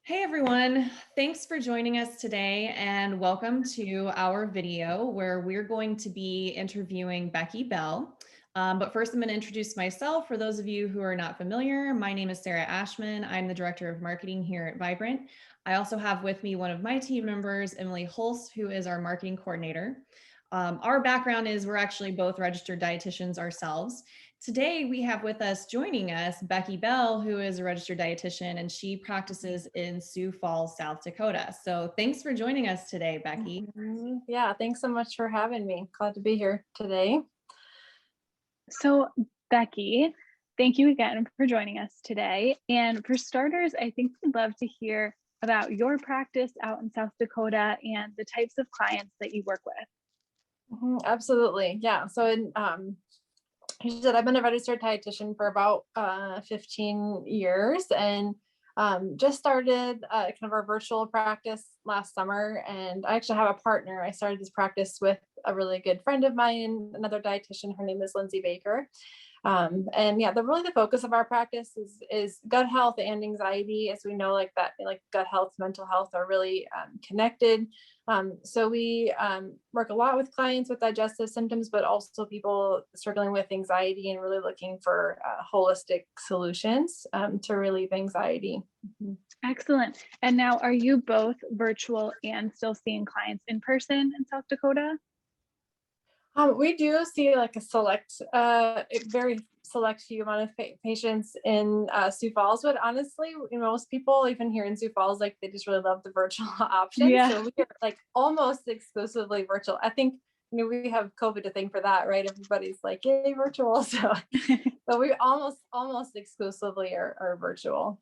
Hey everyone, thanks for joining us today and welcome to our video where we're going to be interviewing Becky Bell. But first I'm going to introduce myself. For those of you who are not familiar, my name is Sarah Ashman. I'm the Director of Marketing here at Vibrant. I also have with me one of my team members, Emily Holst, who is our Marketing Coordinator. Our background is we're actually both registered dietitians ourselves. Today, we have with us, joining us, Becky Bell, who is a registered dietitian, and she practices in Sioux Falls, South Dakota. So thanks for joining us today, Becky. Yeah, thanks so much for having me. Glad to be here today. So, Becky, thank you again for joining us today. And for starters, I think we'd love to hear about your practice out in South Dakota and the types of clients that you work with. Absolutely. Yeah. So you said I've been a registered dietitian for about 15 years and just started kind of our virtual practice last summer. And I actually have a partner. I started this practice with a really good friend of mine, another dietitian. Her name is Lindsay Baker. And yeah, the focus of our practice is gut health and anxiety, as we know, like gut health, mental health are really connected. So we work a lot with clients with digestive symptoms, but also people struggling with anxiety and really looking for holistic solutions to relieve anxiety. Excellent. And now, are you both virtual and still seeing clients in person in South Dakota? We do see like a very select few amount of patients in Sioux Falls, but honestly, most people even here in Sioux Falls, like they just really love the virtual option. Yeah. So we are like almost exclusively virtual. I think we have COVID to thank for that, right? Everybody's like, yay, virtual. So we almost exclusively are virtual.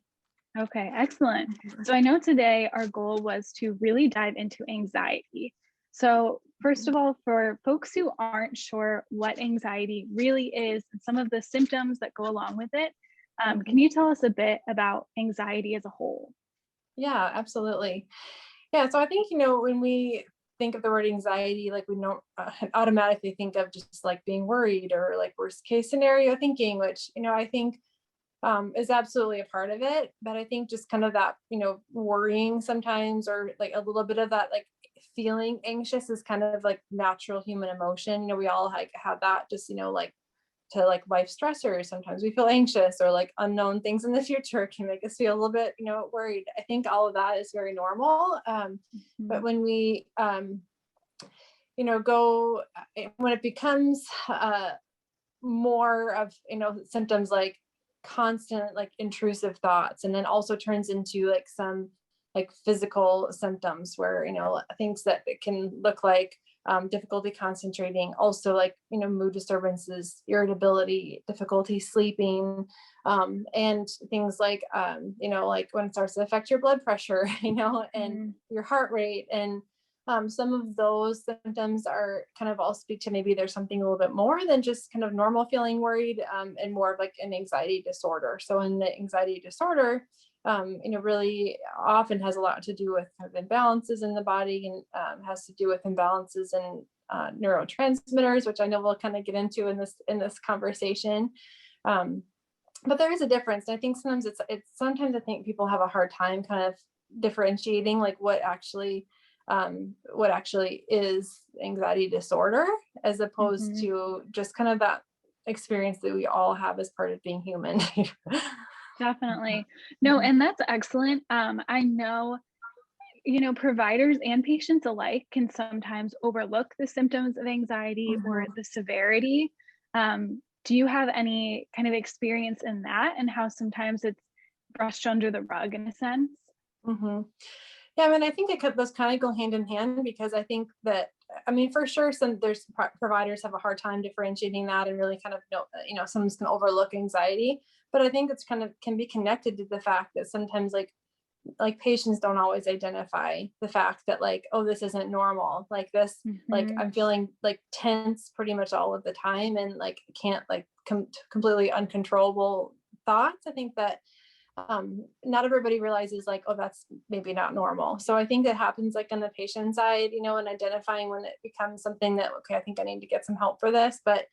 Okay, excellent. So I know today our goal was to really dive into anxiety. So first of all, for folks who aren't sure what anxiety really is and some of the symptoms that go along with it, can you tell us a bit about anxiety as a whole? Yeah, absolutely. Yeah, so I think, when we think of the word anxiety, like we don't automatically think of just like being worried or like worst case scenario thinking, which, I think is absolutely a part of it. But I think just kind of that, worrying sometimes or like a little bit of that, like feeling anxious is kind of like natural human emotion. We all like have that just, like to like life stressors. Sometimes we feel anxious or like unknown things in the future can make us feel a little bit, worried. I think all of that is very normal. But when we, go, when it becomes more of, symptoms like constant like intrusive thoughts, and then also turns into like some like physical symptoms where things that it can look like difficulty concentrating, also like mood disturbances, irritability, difficulty sleeping, and things like like when it starts to affect your blood pressure, and your heart rate. And some of those symptoms are kind of all speak to maybe there's something a little bit more than just kind of normal feeling worried, and more of like an anxiety disorder. So in the anxiety disorder, really often has a lot to do with kind of imbalances in the body, and has to do with imbalances in neurotransmitters, which I know we'll kind of get into in this conversation. But there is a difference. And I think sometimes sometimes I think people have a hard time kind of differentiating like what actually is anxiety disorder, as opposed to just kind of that experience that we all have as part of being human. Definitely. No, and that's excellent. I know, providers and patients alike can sometimes overlook the symptoms of anxiety or the severity. Do you have any kind of experience in that and how sometimes it's brushed under the rug in a sense? Yeah, I mean, I think those kind of go hand in hand, because I think that, for sure, there's providers have a hard time differentiating that and really kind of someone's going to overlook anxiety. But I think it's kind of can be connected to the fact that sometimes like patients don't always identify the fact that like, oh, this isn't normal. Like this, like I'm feeling like tense pretty much all of the time, and like can't like completely uncontrollable thoughts. I think that not everybody realizes like, oh, that's maybe not normal. So I think it happens like on the patient side, and identifying when it becomes something that, okay, I think I need to get some help for this. But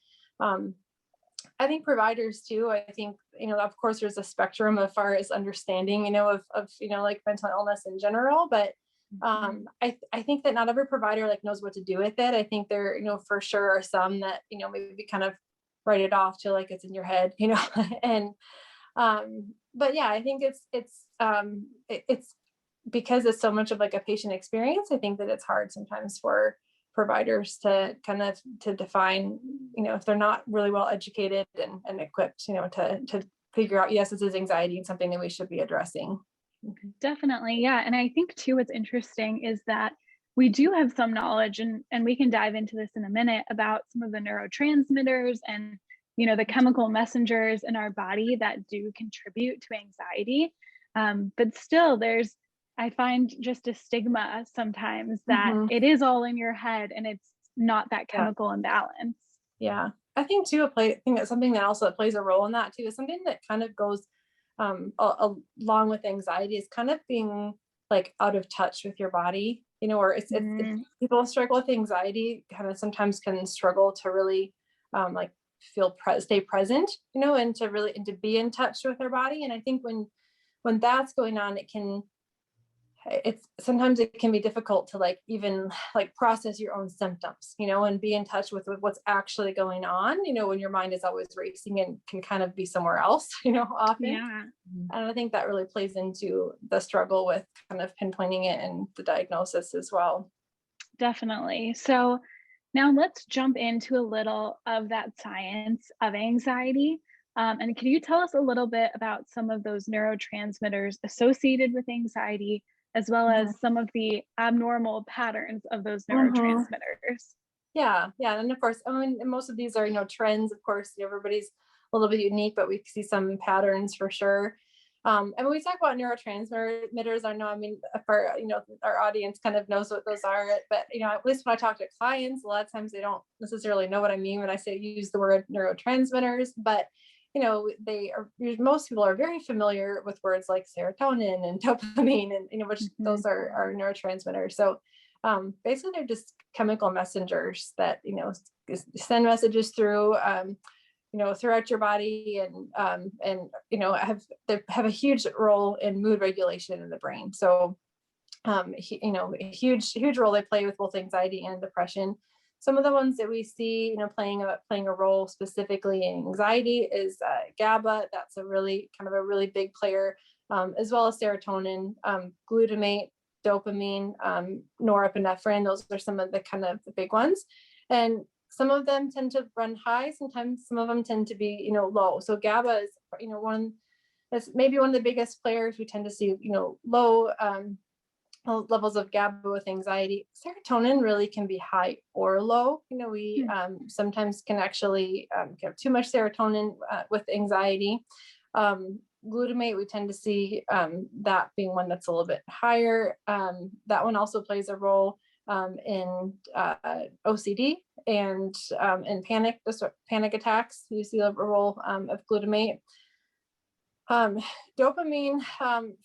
I think providers too, I think, of course there's a spectrum as far as understanding, of like mental illness in general, but I think that not every provider like knows what to do with it. I think there, for sure are some that, maybe kind of write it off to like it's in your head, and but yeah, I think it's because it's so much of like a patient experience. I think that it's hard sometimes for providers to kind of to define, if they're not really well educated and equipped, to figure out, yes, this is anxiety and something that we should be addressing. Definitely. Yeah. And I think too, what's interesting is that we do have some knowledge, and we can dive into this in a minute, about some of the neurotransmitters and, the chemical messengers in our body that do contribute to anxiety. But still I find just a stigma sometimes that it is all in your head and it's not that chemical imbalance. Yeah. I think too, I think that's something that also plays a role in that too, is something that kind of goes along with anxiety, is kind of being like out of touch with your body, or it's people struggle with anxiety kind of sometimes can struggle to really like stay present, and to be in touch with their body. And I think when that's going on, sometimes it can be difficult to like even like process your own symptoms, and be in touch with what's actually going on, when your mind is always racing and can kind of be somewhere else, often. Yeah. And I think that really plays into the struggle with kind of pinpointing it and the diagnosis as well. Definitely. So now let's jump into a little of that science of anxiety. And can you tell us a little bit about some of those neurotransmitters associated with anxiety, as well as some of the abnormal patterns of those neurotransmitters? Yeah. And of course, most of these are, trends. Of course, everybody's a little bit unique, but we see some patterns for sure. And when we talk about neurotransmitters, I know, for, our audience kind of knows what those are, but, at least when I talk to clients, a lot of times they don't necessarily know what I mean when I say use the word neurotransmitters, but, most people are very familiar with words like serotonin and dopamine, and, which those are neurotransmitters. So basically they're just chemical messengers that, send messages through, throughout your body, and have a huge role in mood regulation in the brain. So, a huge role they play with both anxiety and depression. Some of the ones that we see, playing a role specifically in anxiety is GABA. That's a really big player, as well as serotonin, glutamate, dopamine, norepinephrine. Those are some of the kind of the big ones. And some of them tend to run high. Sometimes some of them tend to be, low. So GABA is, that's maybe one of the biggest players. We tend to see, low levels of GABA with anxiety. Serotonin really can be high or low. We sometimes can actually get too much serotonin with anxiety. Glutamate, we tend to see that being one that's a little bit higher. That one also plays a role in OCD and in panic attacks. You see a role of glutamate. Dopamine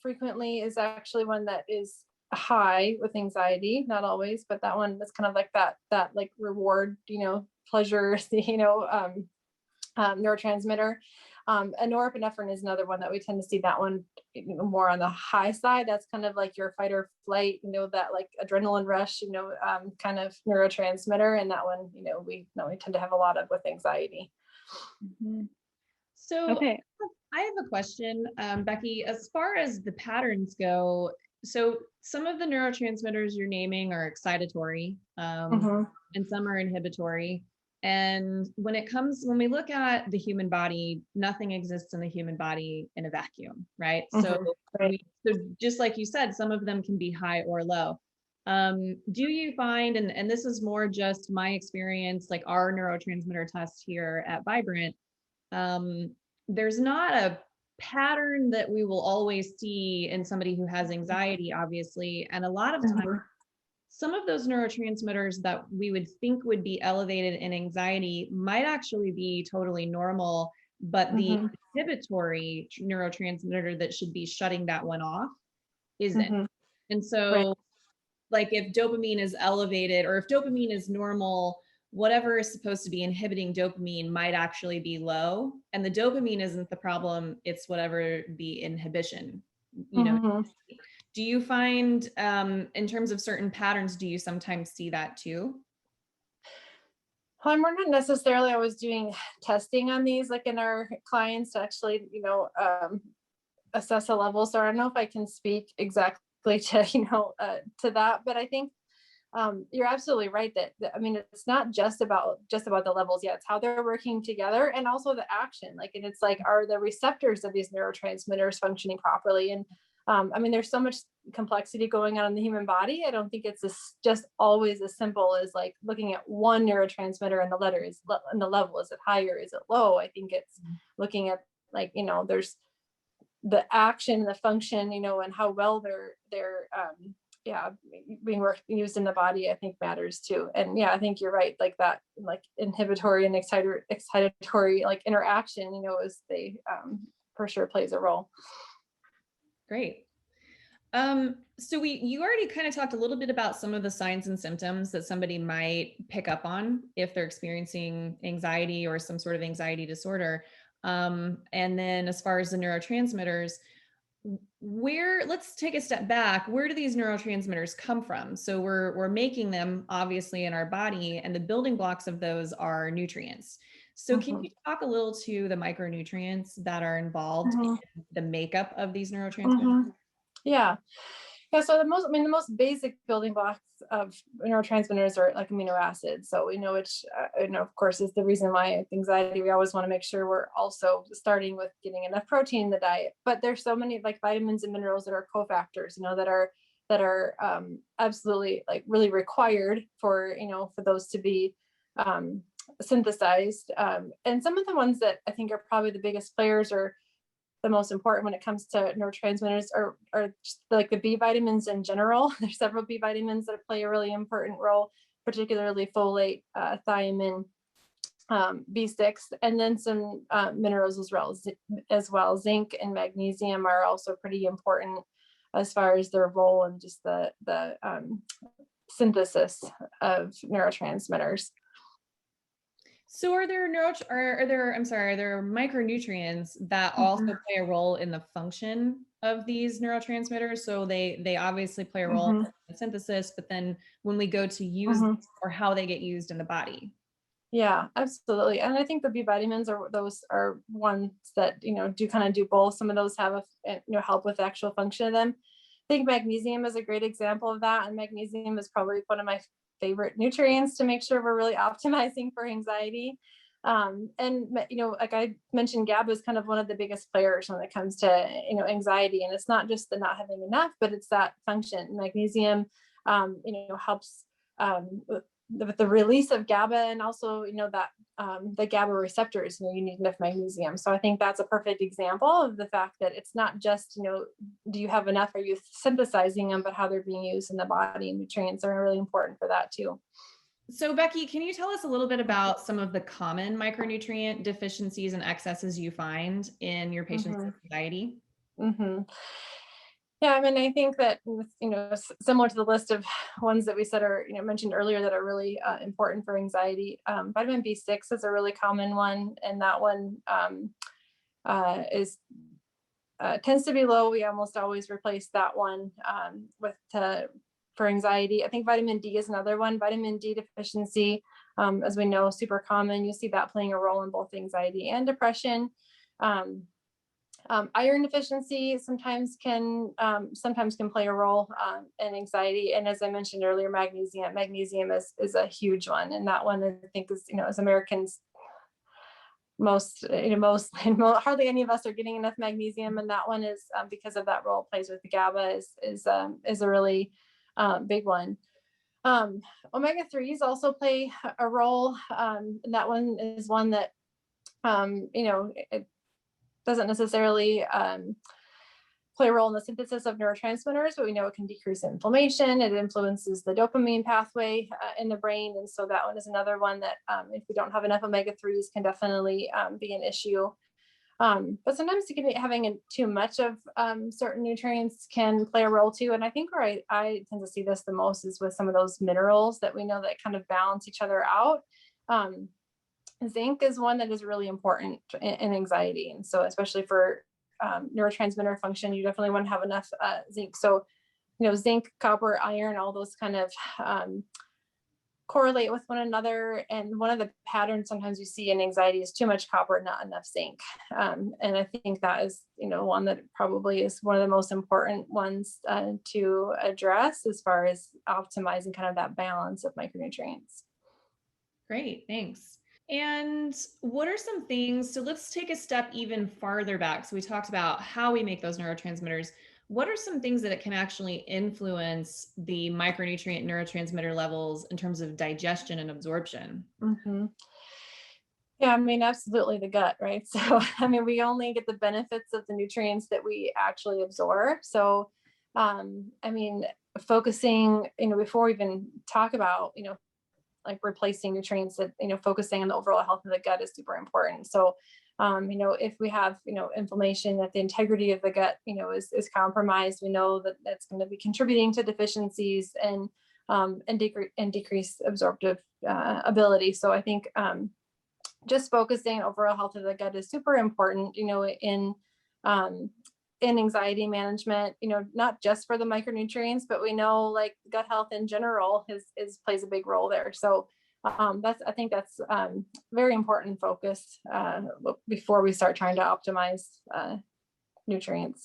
frequently is actually one that is high with anxiety, not always, but that one is kind of like that like reward, pleasure, neurotransmitter. And norepinephrine is another one that we tend to see that one more on the high side. That's kind of like your fight or flight, that like adrenaline rush, kind of neurotransmitter. And that one, we tend to have a lot of with anxiety. So okay. I have a question, Becky, as far as the patterns go. So some of the neurotransmitters you're naming are excitatory, and some are inhibitory. And when we look at the human body, nothing exists in the human body in a vacuum, right? So just like you said, some of them can be high or low. Do you find, and this is more just my experience, like our neurotransmitter test here at Vibrant, there's not a pattern that we will always see in somebody who has anxiety, obviously. And a lot of times, some of those neurotransmitters that we would think would be elevated in anxiety might actually be totally normal, but the inhibitory neurotransmitter that should be shutting that one off isn't. And so like if dopamine is elevated, or if dopamine is normal, whatever is supposed to be inhibiting dopamine might actually be low. And the dopamine isn't the problem, it's whatever the inhibition, you know. Mhm. Do you find, in terms of certain patterns, do you sometimes see that too? We're not necessarily always doing testing on these, like in our clients to actually, assess a level. So I don't know if I can speak exactly to, to that, but I think you're absolutely right I mean, it's not just about the levels. Yeah, it's how they're working together and also the action. Like, and it's like, are the receptors of these neurotransmitters functioning properly? And I mean, there's so much complexity going on in the human body. I don't think it's just always as simple as like looking at one neurotransmitter and and the level. Is it higher? Is it low? I think it's looking at, like, there's the action, the function, and how well they're being used in the body, I think matters too. And yeah, I think you're right. Like that, like inhibitory and excitatory like interaction, is they for sure plays a role. Great. So you already kind of talked a little bit about some of the signs and symptoms that somebody might pick up on if they're experiencing anxiety or some sort of anxiety disorder. And then as far as the neurotransmitters, let's take a step back. Where do these neurotransmitters come from? So we're making them obviously in our body, and the building blocks of those are nutrients. So can you talk a little to the micronutrients that are involved in the makeup of these neurotransmitters? Yeah. So the most basic building blocks of neurotransmitters are like amino acids. So which, of course, is the reason why with anxiety, we always want to make sure we're also starting with getting enough protein in the diet. But there's so many like vitamins and minerals that are cofactors, that are absolutely like really required for, for those to be synthesized. And some of the ones that I think are probably the biggest players or the most important when it comes to neurotransmitters are just like the B vitamins in general. There's several B vitamins that play a really important role, particularly folate, thiamine, B6, and then some minerals as well. Zinc and magnesium are also pretty important as far as their role in just the synthesis of neurotransmitters. So are there micronutrients that also play a role in the function of these neurotransmitters? So they obviously play a role in the synthesis, but then when we go to use them, or how they get used in the body. Yeah, absolutely. And I think the B vitamins are ones that, do kind of do both. Some of those have help with the actual function of them. I think magnesium is a great example of that. And magnesium is probably one of my favorite nutrients to make sure we're really optimizing for anxiety. And like I mentioned, GABA is kind of one of the biggest players when it comes to anxiety. And it's not just the not having enough, but it's that function. Magnesium helps with the release of GABA, and also that the GABA receptors, you need enough magnesium. So I think that's a perfect example of the fact that it's not just do you have enough, are you synthesizing them, but how they're being used in the body. And nutrients are really important for that too. So Becky, can you tell us a little bit about some of the common micronutrient deficiencies and excesses you find in your patients' with anxiety? Yeah, I mean, I think that, similar to the list of ones that we said are, mentioned earlier that are really important for anxiety, vitamin B6 is a really common one. And that one tends to be low. We almost always replace that one for anxiety. I think vitamin D is another one. Vitamin D deficiency, as we know, super common. You see that playing a role in both anxiety and depression. Iron deficiency sometimes can play a role in anxiety. And as I mentioned earlier, magnesium is a huge one. And that one, I think, is, as Americans, hardly any of us are getting enough magnesium. And that one is because of that role it plays with the GABA is a really big one. Omega-3s also play a role. And that one is one that, it doesn't necessarily play a role in the synthesis of neurotransmitters, but we know it can decrease inflammation. It influences the dopamine pathway in the brain. And so that one is another one that if we don't have enough omega-3s can definitely be an issue. But sometimes having too much of certain nutrients can play a role too. And I think where I tend to see this the most is with some of those minerals that we know that kind of balance each other out. Zinc is one that is really important in anxiety. And so especially for neurotransmitter function, you definitely want to have enough zinc. So, zinc, copper, iron, all those kind of correlate with one another. And one of the patterns sometimes you see in anxiety is too much copper, not enough zinc. And I think that is, one that probably is one of the most important ones to address as far as optimizing kind of that balance of micronutrients. Great, thanks. And what are some things, so let's take a step even farther back. So we talked about how we make those neurotransmitters. What are some things that it can actually influence the micronutrient neurotransmitter levels in terms of digestion and absorption? Mm-hmm. Yeah, I mean, absolutely the gut, right? So, I mean, we only get the benefits of the nutrients that we actually absorb. So, I mean, focusing, before we even talk about, like replacing nutrients, that, focusing on the overall health of the gut is super important. So, if we have, inflammation, that the integrity of the gut, is compromised, we know that that's going to be contributing to deficiencies and decreased absorptive ability. So I think just focusing overall health of the gut is super important, in anxiety management, not just for the micronutrients, but we know like gut health in general plays a big role there. So I think that's very important focus before we start trying to optimize nutrients.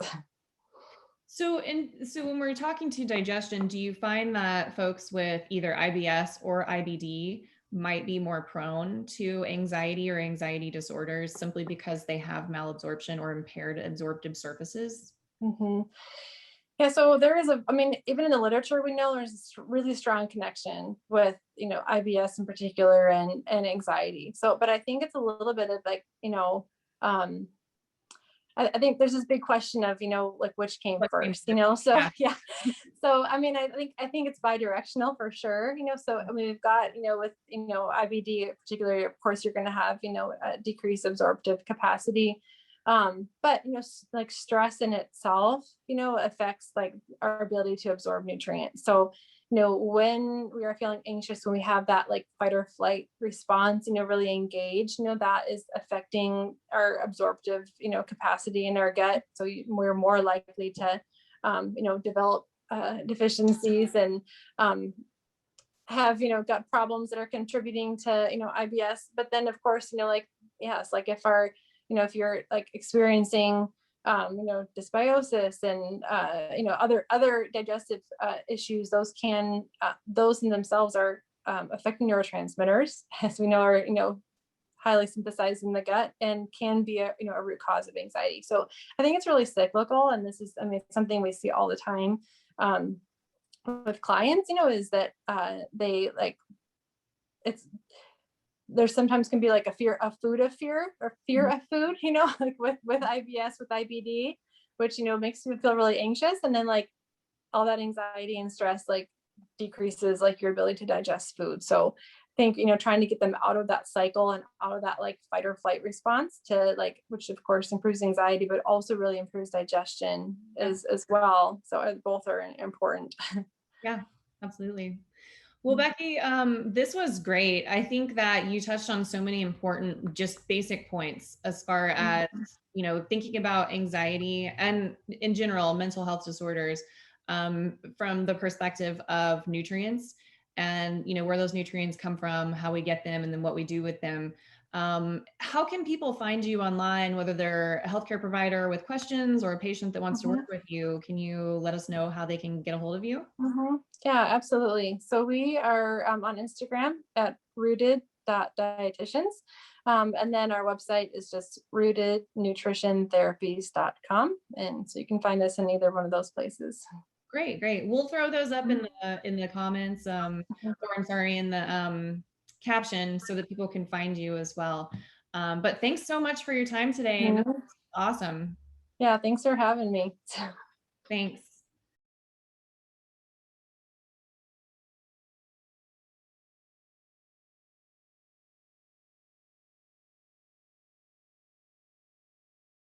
So when we're talking to digestion, do you find that folks with either IBS or IBD might be more prone to anxiety or anxiety disorders simply because they have malabsorption or impaired absorptive surfaces? Mm-hmm. Yeah, so there is even in the literature, we know there's a really strong connection with, IBS in particular and anxiety. So, but I think it's a little bit of like, I think there's this big question of, like which came first, so yeah. So, I mean, I think it's bi-directional for sure, so, I mean, we've got, with, IBD particularly, of course, you're going to have, a decreased absorptive capacity. But, like stress in itself, affects like our ability to absorb nutrients. So, when we are feeling anxious, when we have that like fight or flight response, really engaged, that is affecting our absorptive, capacity in our gut. So we're more likely to, develop deficiencies and have, gut problems that are contributing to, IBS. But then of course, like, yes, like if if you're like experiencing dysbiosis and other digestive issues, those in themselves are affecting neurotransmitters, as we know are highly synthesized in the gut and can be a root cause of anxiety. So I think it's really cyclical, and this is something we see all the time with clients. Is that they like there sometimes can be like a fear of food of fear or fear of food, like with IBS, with IBD, which, makes you feel really anxious. And then like all that anxiety and stress, like decreases like your ability to digest food. So I think, trying to get them out of that cycle and out of that like fight or flight response to like, which of course improves anxiety, but also really improves digestion as well. So both are important. Yeah, absolutely. Well, Becky, this was great. I think that you touched on so many important, just basic points as far as, thinking about anxiety and in general, mental health disorders from the perspective of nutrients and, where those nutrients come from, how we get them, and then what we do with them. How can people find you online, whether they're a healthcare provider with questions or a patient that wants to work with you? Can you let us know how they can get a hold of you? Yeah, absolutely. So we are on Instagram at rooted.dietitians. And then our website is just rootednutritiontherapies.com. And so you can find us in either one of those places. Great. We'll throw those up in the comments, or I'm sorry, in the caption so that people can find you as well. But thanks so much for your time today. This was awesome. Yeah, thanks for having me. Thanks.